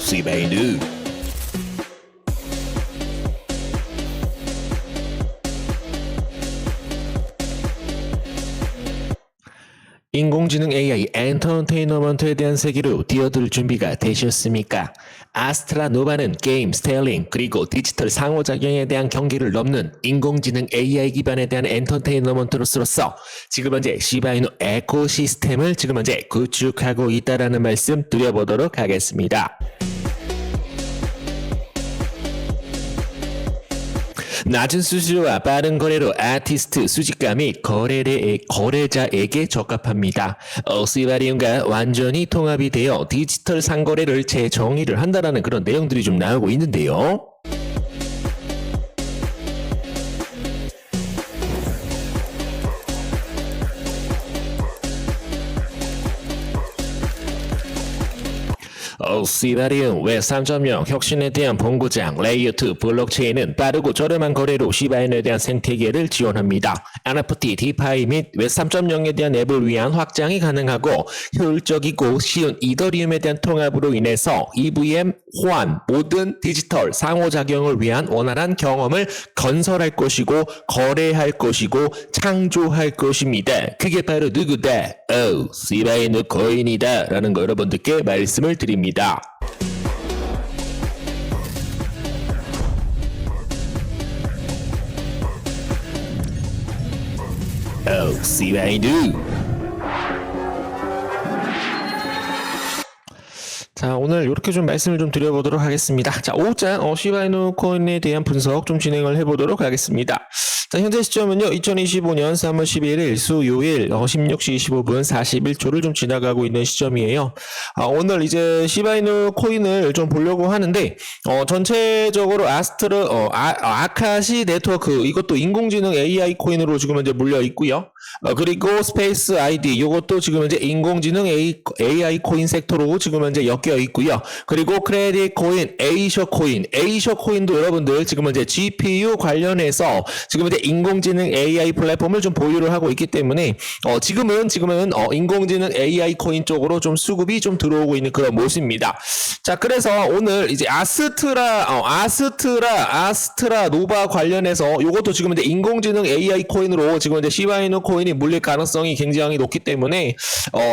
시바이누 인공지능 AI 엔터테인먼트에 대한 세계로 뛰어들 준비가 되셨습니까? 아스트라 노바는 게임, 스테일링, 그리고 디지털 상호작용에 대한 경계를 넘는 인공지능 AI 기반에 대한 엔터테인먼트로서 지금 현재 시바이누 에코시스템을 지금 현재 구축하고 있다는 말씀 드려보도록 하겠습니다. 낮은 수수료와 빠른 거래로 아티스트, 수집가 및 거래자에게 적합합니다. 시바리움과 완전히 통합이 되어 디지털 상거래를 재정의를 한다는 그런 내용들이 좀 나오고 있는데요. 시바리움 웹 3.0 혁신에 대한 본고장 레이어 2 블록체인은 빠르고 저렴한 거래로 시바이누에 대한 생태계를 지원합니다. NFT, 디파이 및 웹 3.0에 대한 앱을 위한 확장이 가능하고 효율적이고 쉬운 이더리움에 대한 통합으로 인해서 EVM, 호환, 모든 디지털 상호작용을 위한 원활한 경험을 건설할 것이고 거래할 것이고 창조할 것입니다. 그게 바로 누구다? 시바이누 코인이다 라는 거 여러분들께 말씀을 드립니다. 시바이누. 자, 오늘 이렇게 좀 말씀을 좀 드려보도록 하겠습니다. 자, 5장 시바이누 코인에 대한 분석 좀 진행을 해보도록 하겠습니다. 자, 현재 시점은요, 2025년 3월 11일 수요일 16시 25분 41초를 좀 지나가고 있는 시점이에요. 오늘 이제 시바이누 코인을 좀 보려고 하는데, 전체적으로 아카시 네트워크, 이것도 인공지능 AI 코인으로 지금 현재 물려 있고요. 그리고 스페이스 아이디, 이것도 지금 현재 인공지능 AI 코인 섹터로 지금 현재 엮여 있고요. 그리고 크레딧 코인, 에이셔 코인도 여러분들 지금 현재 GPU 관련해서 지금 현재 인공지능 AI 플랫폼을 좀 보유를 하고 있기 때문에 지금은 인공지능 AI 코인 쪽으로 좀 수급이 좀 들어오고 있는 그런 모습입니다. 자, 그래서 오늘 이제 아스트라 노바 관련해서 이것도 지금 현재 인공지능 AI 코인으로 지금 현재 시바이누 코인이 물릴 가능성이 굉장히 높기 때문에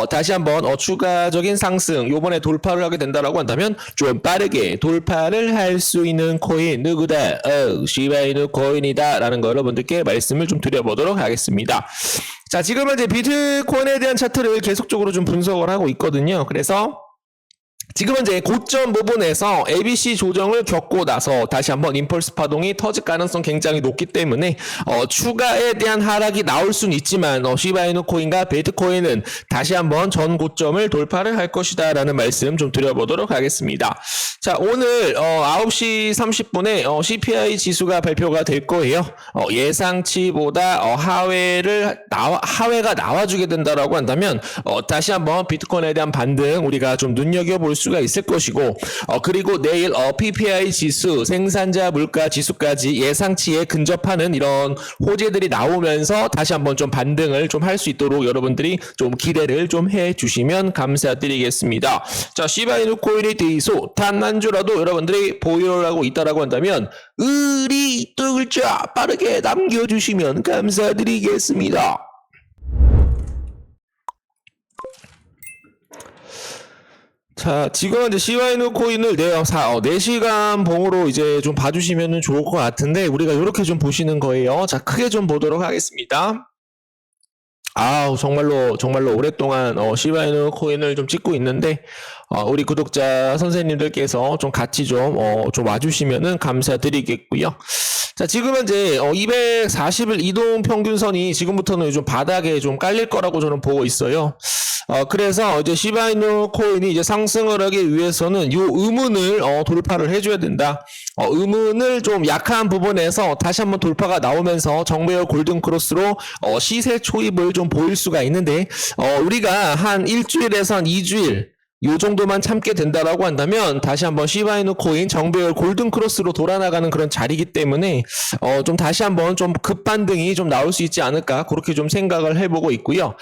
다시 한번 추가적인 상승 요번에 돌파를 하게 된다라고 한다면 좀 빠르게 돌파를 할 수 있는 코인 누구다? 시바이누 코인이다 라는 거 여러분들께 말씀을 좀 드려보도록 하겠습니다. 자, 지금은 이제 비트코인에 대한 차트를 계속적으로 좀 분석을 하고 있거든요. 그래서 지금 현재 고점 부분에서 ABC 조정을 겪고 나서 다시 한번 임펄스 파동이 터질 가능성 굉장히 높기 때문에 추가에 대한 하락이 나올 수는 있지만 시바이누 코인과 비트코인은 다시 한번 전 고점을 돌파를 할 것이다 라는 말씀 좀 드려보도록 하겠습니다. 자, 오늘 9시 30분에 CPI 지수가 발표가 될 거예요. 예상치보다 하회가 나와주게 된다라고 한다면 다시 한번 비트코인에 대한 반등 우리가 좀 눈여겨볼 수가 있을 것이고 그리고 내일 PPI 지수, 생산자 물가 지수까지 예상치에 근접하는 이런 호재들이 나오면서 다시 한번 좀 반등을 좀 할 수 있도록 여러분들이 좀 기대를 좀 해주시면 감사드리겠습니다. 자, 시바이누 코인에 대해서 단 한 주라도 여러분들이 보유를 하고 있다라고 한다면 의리 두 글자 빠르게 남겨주시면 감사드리겠습니다. 자, 지금 이제 시바이누 코인을 4시간 봉으로 이제 좀 봐주시면 좋을 것 같은데, 우리가 이렇게 좀 보시는 거예요. 자, 크게 좀 보도록 하겠습니다. 정말로 오랫동안 시바이누 코인을 좀 찍고 있는데, 우리 구독자 선생님들께서 좀 같이 좀 와주시면은 감사드리겠고요. 자, 지금 현재 240일 이동 평균선이 지금부터는 좀 바닥에 좀 깔릴 거라고 저는 보고 있어요. 그래서 이제 시바이누 코인이 이제 상승을 하기 위해서는 요 의문을 돌파를 해줘야 된다. 의문을 좀 약한 부분에서 다시 한번 돌파가 나오면서 정배열 골든 크로스로 시세 초입을 좀 보일 수가 있는데 우리가 한 일주일에서 한 2주일 요 정도만 참게 된다라고 한다면 다시 한번 시바이누 코인 정배열 골든 크로스로 돌아나가는 그런 자리이기 때문에 좀 다시 한번 좀 급반등이 좀 나올 수 있지 않을까 그렇게 좀 생각을 해보고 있고요.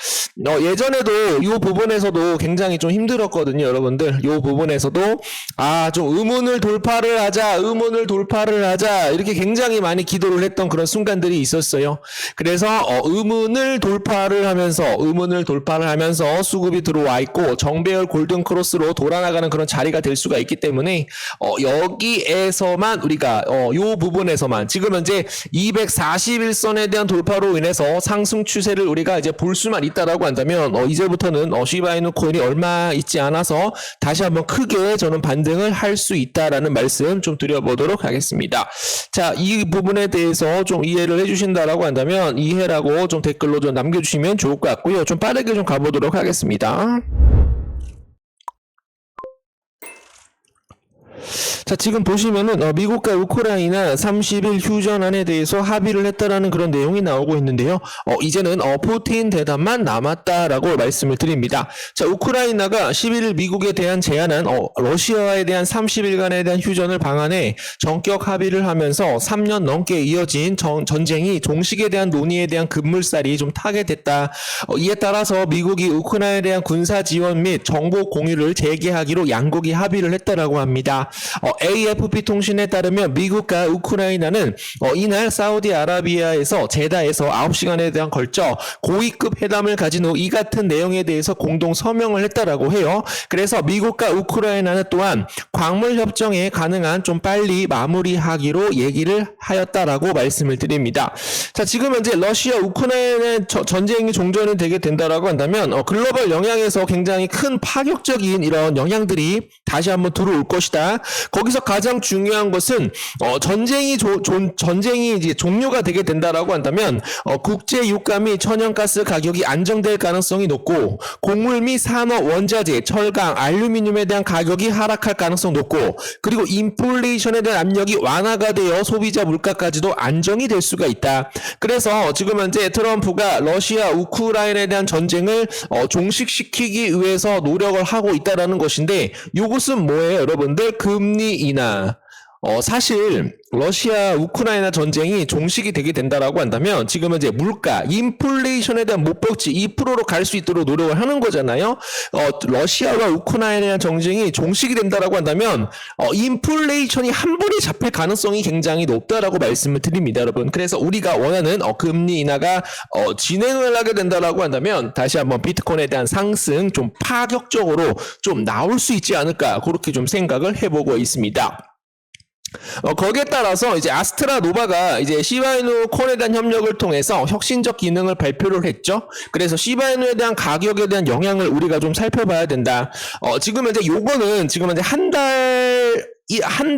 예전에도 이 부분에서도 굉장히 좀 힘들었거든요, 여러분들. 이 부분에서도 좀 의문을 돌파를 하자 이렇게 굉장히 많이 기도를 했던 그런 순간들이 있었어요. 그래서 의문을 돌파를 하면서 수급이 들어와 있고 정배열 골든 크로스로 돌아나가는 그런 자리가 될 수가 있기 때문에 여기에서만 우리가 요 부분에서만 지금 현재 241선에 대한 돌파로 인해서 상승 추세를 우리가 이제 볼 수만 있다라고 한다면 이제부터는 시바이누 코인이 얼마 있지 않아서 다시 한번 크게 저는 반등을 할 수 있다라는 말씀 좀 드려보도록 하겠습니다. 자, 이 부분에 대해서 좀 이해를 해주신다라고 한다면 이해라고 좀 댓글로 좀 남겨주시면 좋을 것 같고요. 좀 빠르게 좀 가보도록 하겠습니다. 자, 지금 보시면은 미국과 우크라이나 30일 휴전안에 대해서 합의를 했다라는 그런 내용이 나오고 있는데요. 이제는 푸틴 대담만 남았다라고 말씀을 드립니다. 자, 우크라이나가 11일 미국에 대한 제안한 러시아에 대한 30일간에 대한 휴전을 방한해 전격 합의를 하면서 3년 넘게 이어진 전쟁이 종식에 대한 논의에 대한 급물살이 좀 타게 됐다. 이에 따라서 미국이 우크라이나에 대한 군사 지원 및 정보 공유를 재개하기로 양국이 합의를 했다라고 합니다. AFP 통신에 따르면 미국과 우크라이나는 이날 사우디아라비아에서 제다에서 9시간에 대한 걸쳐 고위급 회담을 가진 후 이 같은 내용에 대해서 공동 서명을 했다라고 해요. 그래서 미국과 우크라이나는 또한 광물 협정에 가능한 좀 빨리 마무리하기로 얘기를 하였다라고 말씀을 드립니다. 자, 지금 현재 러시아 우크라이나 전쟁이 종전이 되게 된다라고 한다면 글로벌 영향에서 굉장히 큰 파격적인 이런 영향들이 다시 한번 들어올 것이다. 거기서 가장 중요한 것은 전쟁이 이제 종료가 되게 된다라고 한다면 국제 유가 및 천연가스 가격이 안정될 가능성이 높고 곡물 및 산업 원자재, 철강, 알루미늄에 대한 가격이 하락할 가능성 높고 그리고 인플레이션에 대한 압력이 완화가 되어 소비자 물가까지도 안정이 될 수가 있다. 그래서 지금 현재 트럼프가 러시아 우크라이나에 대한 전쟁을 종식시키기 위해서 노력을 하고 있다라는 것인데 이것은 뭐예요, 여러분들? 금리 인하. 사실 러시아 우크라이나 전쟁이 종식이 되게 된다라고 한다면 지금 현재 물가, 인플레이션에 대한 목표치 2%로 갈 수 있도록 노력을 하는 거잖아요. 러시아와 우크라이나에 대한 전쟁이 종식이 된다라고 한다면 인플레이션이 한 번에 잡힐 가능성이 굉장히 높다라고 말씀을 드립니다, 여러분. 그래서 우리가 원하는 금리 인하가 진행을 하게 된다라고 한다면 다시 한번 비트코인에 대한 상승 좀 파격적으로 좀 나올 수 있지 않을까 그렇게 좀 생각을 해보고 있습니다. 거기에 따라서 이제 아스트라노바가 이제 시바이누 코인에 대한 협력을 통해서 혁신적 기능을 발표를 했죠. 그래서 시바이누에 대한 가격에 대한 영향을 우리가 좀 살펴봐야 된다. 지금 현재 요거는 지금 현재 한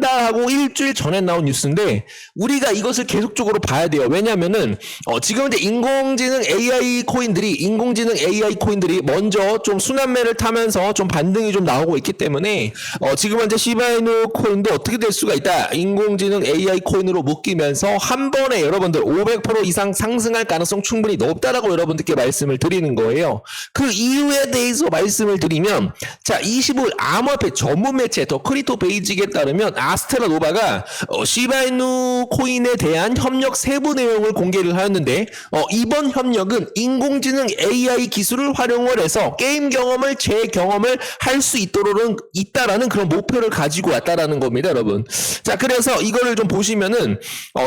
달하고 일주일 전에 나온 뉴스인데 우리가 이것을 계속적으로 봐야 돼요. 왜냐면은 지금 이제 인공지능 AI 코인들이 먼저 좀 순환매를 타면서 좀 반등이 좀 나오고 있기 때문에 지금 현재 시바이누 코인도 어떻게 될 수가 있다. 인공지능 AI 코인으로 묶이면서 한 번에 여러분들 500% 이상 상승할 가능성 충분히 높다라고 여러분들께 말씀을 드리는 거예요. 그 이유에 대해서 말씀을 드리면 자, 25일 암호화폐 전문 매체 더 크리토 베이직에 따르면 아스트라노바가 시바이누 코인에 대한 협력 세부 내용을 공개를 하였는데 이번 협력은 인공지능 AI 기술을 활용을 해서 게임 경험을 재경험을 할 수 있다라는 그런 목표를 가지고 왔다라는 겁니다, 여러분. 자, 그래서 이거를 좀 보시면은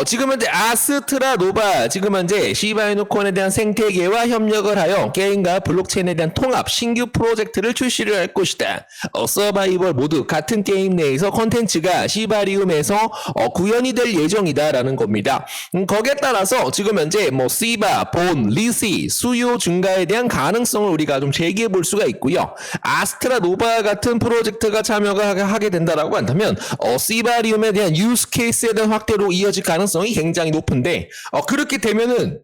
지금 현재 아스트라노바 지금 현재 시바이누 코인에 대한 생태계와 협력을 하여 게임과 블록체인에 대한 통합 신규 프로젝트를 출시를 할 것이다. 서바이벌 모드 같은 게임 내에서 컨텐츠가 시바리움에서 구현이 될 예정이다라는 겁니다. 거기에 따라서 지금 현재 뭐 시바, 본, 리시 수요 증가에 대한 가능성을 우리가 좀 제기해 볼 수가 있고요. 아스트라노바 같은 프로젝트가 참여가 하게 된다라고 한다면 시바리움에 대한 유스 케이스에 대한 확대로 이어질 가능성이 굉장히 높은데 그렇게 되면은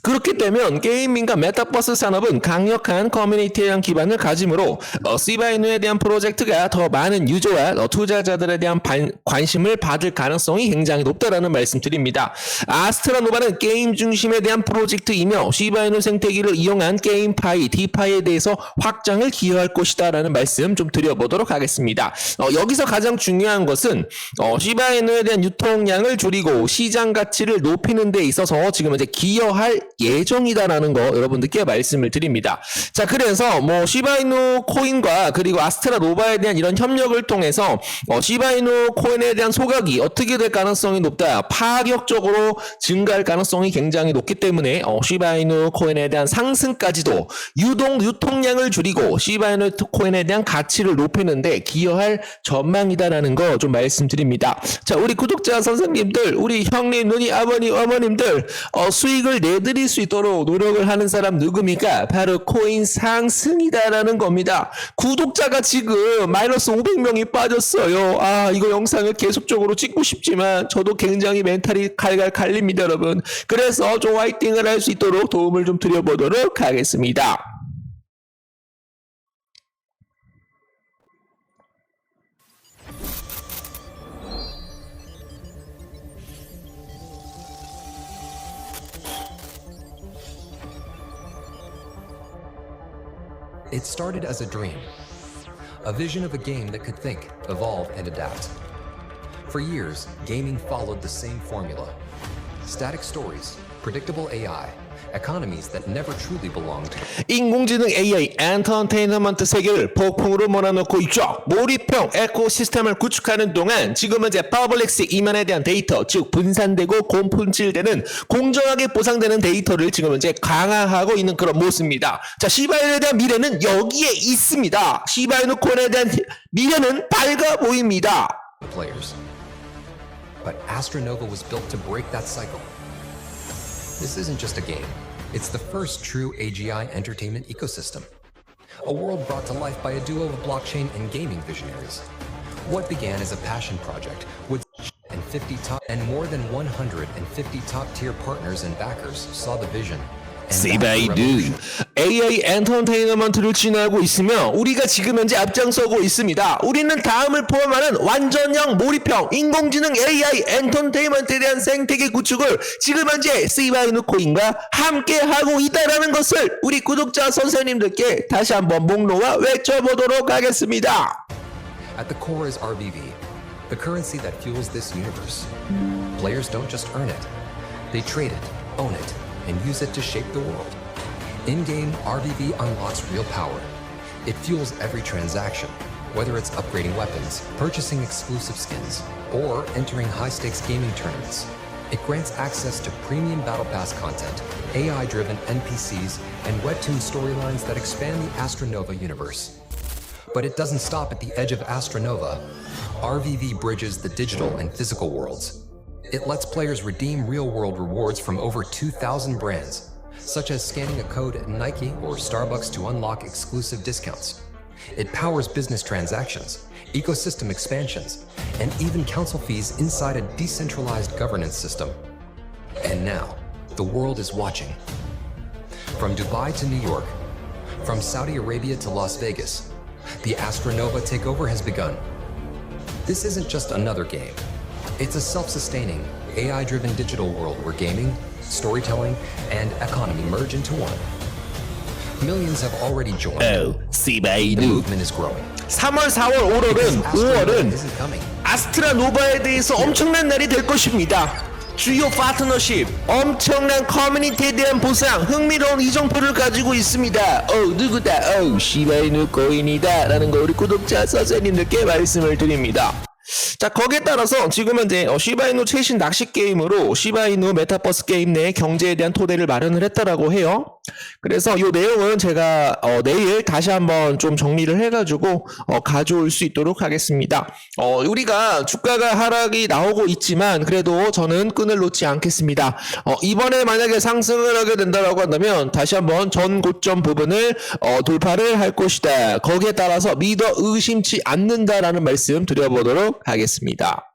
그렇게 되면 게이밍과 메타버스 산업은 강력한 커뮤니티에 대한 기반을 가지므로 시바이누에 대한 프로젝트가 더 많은 유저와 투자자들에 대한 관심을 받을 가능성이 굉장히 높다라는 말씀드립니다. 아스트라노바는 게임 중심에 대한 프로젝트이며 시바이누 생태계를 이용한 게임파이, 디파이에 대해서 확장을 기여할 것이다 라는 말씀 좀 드려보도록 하겠습니다. 여기서 가장 중요한 것은 시바이누에 대한 유통량을 줄이고 시장 가치를 높이는 데 있어서 지금 이제 기여할 예정이다라는 거 여러분들께 말씀을 드립니다. 자, 그래서 뭐 시바이누 코인과 그리고 아스트라노바에 대한 이런 협력을 통해서 시바이누 코인에 대한 소각이 어떻게 될 가능성이 높다, 파격적으로 증가할 가능성이 굉장히 높기 때문에 시바이누 코인에 대한 상승까지도 유통량을 줄이고 시바이누 코인에 대한 가치를 높이는데 기여할 전망이다라는 거 좀 말씀드립니다. 자, 우리 구독자 선생님들, 우리 형님, 누님, 아버님, 어머님들 수익을 내드릴 수 있도록 노력을 하는 사람 누굽니까? 바로 코인 상승이다라는 겁니다. 구독자가 지금 마이너스 500명이 빠졌어요. 이거 영상을 계속적으로 찍고 싶지만 저도 굉장히 멘탈이 갈갈 갈립니다, 여러분. 그래서 좀 화이팅을 할 수 있도록 도움을 좀 드려보도록 하겠습니다. It started as a dream, a vision of a game that could think, evolve, and adapt. For years, gaming followed the same formula. Static stories, predictable AI, economies that never truly belonged. 인공지능 AI 엔터테인먼트 세계를 폭풍으로 몰아넣고 있죠. 몰입형 에코시스템을 구축하는 동안 지금은 이제 퍼블릭스 이면에 대한 데이터, 즉 분산되고 공분질되는 공정하게 보상되는 데이터를 지금 이제 강화하고 있는 그런 모습입니다. 자, 시바이누에 대한 미래는 여기에 있습니다. 시바이누 코인에 대한 미래는 밝아 보입니다. Players. But Astronova was built to break that cycle. This isn't just a game. It's the first true AGI entertainment ecosystem. A world brought to life by a duo of blockchain and gaming visionaries. What began as a passion project with and more than 150 top-tier partners and backers saw the vision. 시바이누 AI 엔터테인먼트를 진화하고 있으며 우리가 지금 현재 앞장서고 있습니다. 우리는 다음을 포함하는 완전형 몰입형 인공지능 AI 엔터테인먼트에 대한 생태계 구축을 지금 현재 시바이누 코인과 함께 하고 있다라는 것을 우리 구독자 선생님들께 다시 한번 목놓아 외쳐보도록 하겠습니다. At the core is RVV, the currency that fuels this universe. Players don't just earn it, they trade it, own it, and use it to shape the world. In-game, RVV unlocks real power. It fuels every transaction, whether it's upgrading weapons, purchasing exclusive skins, or entering high-stakes gaming tournaments. It grants access to premium Battle Pass content, AI-driven NPCs, and webtoon storylines that expand the Astronova universe. But it doesn't stop at the edge of Astronova. RVV bridges the digital and physical worlds. It lets players redeem real-world rewards from over 2,000 brands, such as scanning a code at Nike or Starbucks to unlock exclusive discounts. It powers business transactions, ecosystem expansions, and even council fees inside a decentralized governance system. And now, the world is watching. From Dubai to New York, from Saudi Arabia to Las Vegas, the Astronova takeover has begun. This isn't just another game. It's a self-sustaining, AI-driven digital world where gaming, storytelling, and economy merge into one. Millions have already joined. The 시바이누 movement is growing. 3월, 4월, 5월은 아스트라노바에 대해서 엄청난 날이 될 것입니다. 주요 파트너십, 엄청난 커뮤니티에 대한 보상, 흥미로운 이정표를 가지고 있습니다. 누구다? 시바이누 코인이다 라는 거 우리 구독자 선생님들께 말씀을 드립니다. 자, 거기에 따라서 지금 현재 시바이누 최신 낚시 게임으로 시바이누 메타버스 게임 내 경제에 대한 토대를 마련을 했다라고 해요. 그래서 이 내용은 제가 내일 다시 한번 좀 정리를 해가지고 가져올 수 있도록 하겠습니다. 우리가 주가가 하락이 나오고 있지만 그래도 저는 끈을 놓지 않겠습니다. 이번에 만약에 상승을 하게 된다라고 한다면 다시 한번 전 고점 부분을 돌파를 할 것이다. 거기에 따라서 믿어 의심치 않는다라는 말씀 드려보도록 하겠습니다.